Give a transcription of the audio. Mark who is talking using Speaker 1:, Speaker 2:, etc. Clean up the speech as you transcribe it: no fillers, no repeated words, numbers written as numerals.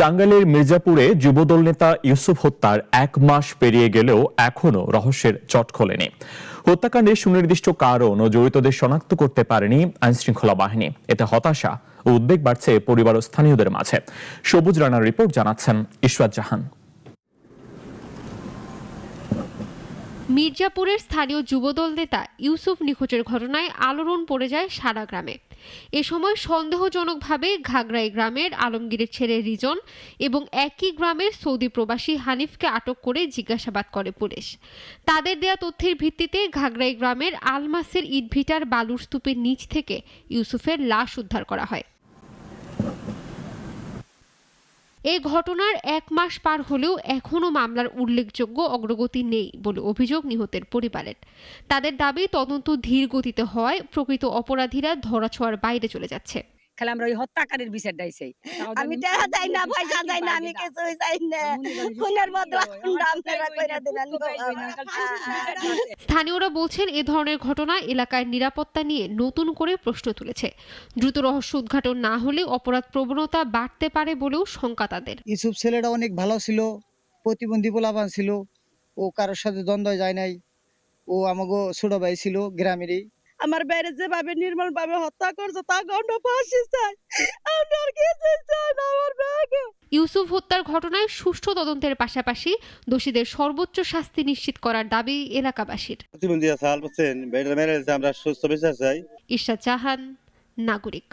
Speaker 1: টাঙ্গাইলের মির্জাপুরে যুবদল নেতা ইউসুফ হত্যার ১ মাস পেরিয়ে গেলেও এখনো রহস্যের চট খোলেনি। হত্যাকাণ্ডের সুনির্দিষ্ট কারণ ও জড়িতদের শনাক্ত করতে পারেনি আইনশৃঙ্খলা বাহিনী। এতে হতাশা ও উদ্বেগ বাড়ছে পরিবার ও স্থানীয়দের মাঝে। সবুজ রানার রিপোর্ট, জানাচ্ছেন ইশরাত জাহান।
Speaker 2: মির্জাপুরের স্থানীয় যুবদল নেতা ইউসুফ নিখোঁজের ঘটনায় আলোড়ন পড়ে যায় সারা গ্রামে। এ সময় সন্দেহজনকভাবে ঘাগড়াই গ্রামের আলমগীরের ছেলে রিজন এবং একই গ্রামের সৌদি প্রবাসী হানিফকে আটক করে জিজ্ঞাসাবাদ করে পুলিশ। তাদের দেয়া তথ্যের ভিত্তিতে ঘাগড়াই গ্রামের আলমাসের ইটভিটার বালুর স্তূপের নিচ থেকে ইউসুফের লাশ উদ্ধার করা হয়। এই ঘটনার ১ মাস পার হলেও এখনও মামলার উল্লেখযোগ্য অগ্রগতি নেই বলে অভিযোগ নিহতের পরিবারের। তাদের দাবি, তদন্ত ধীর গতিতে হওয়ায় প্রকৃত অপরাধীরা ধরাছোঁয়ার বাইরে চলে যাচ্ছে।
Speaker 3: খালি আমরা ওই হত্যাকারীর বিচার চাইছি।
Speaker 4: আমি টাকা চাই না, পয়সা চাই না, আমি কিছুই চাই না। খুনের বদলা আপনারা কইরা দিবেন।
Speaker 2: স্থানীয়রা বলছেন, এ ধরনের ঘটনা এলাকার নিরাপত্তা নিয়ে নতুন করে প্রশ্ন তুলেছে। দ্রুত রহস্য উদ্ঘাটন না হলে অপরাধ প্রবণতা বাড়তে পারে বলেও শঙ্কা তাদের।
Speaker 5: ইউসুফ ছেলেটা অনেক ভালো ছিল, প্রতিবন্ধী পোলাপান ছিল, ও কারোর সাথে দ্বন্দ্ব যায় নাই। ও আমাকে ছোট ভাই ছিল গ্রামেরই।
Speaker 4: আমার বাইরে যেভাবে নির্মল ভাবে হত্যা করছে তা গন্ড ফাঁসি চাই। আমার কিছু চাই না আমার ভাগে।
Speaker 2: ইউসুফ হত্যার ঘটনায় সুষ্ঠু তদন্তের পাশাপাশি দোষীদের সর্বোচ্চ শাস্তি নিশ্চিত করার দাবি এলাকাবাসীর।
Speaker 6: প্রতিবন্ধী আছে, আমরা সুস্থ বিচার চাই।
Speaker 2: ইশরাত জাহান, নাগরিক।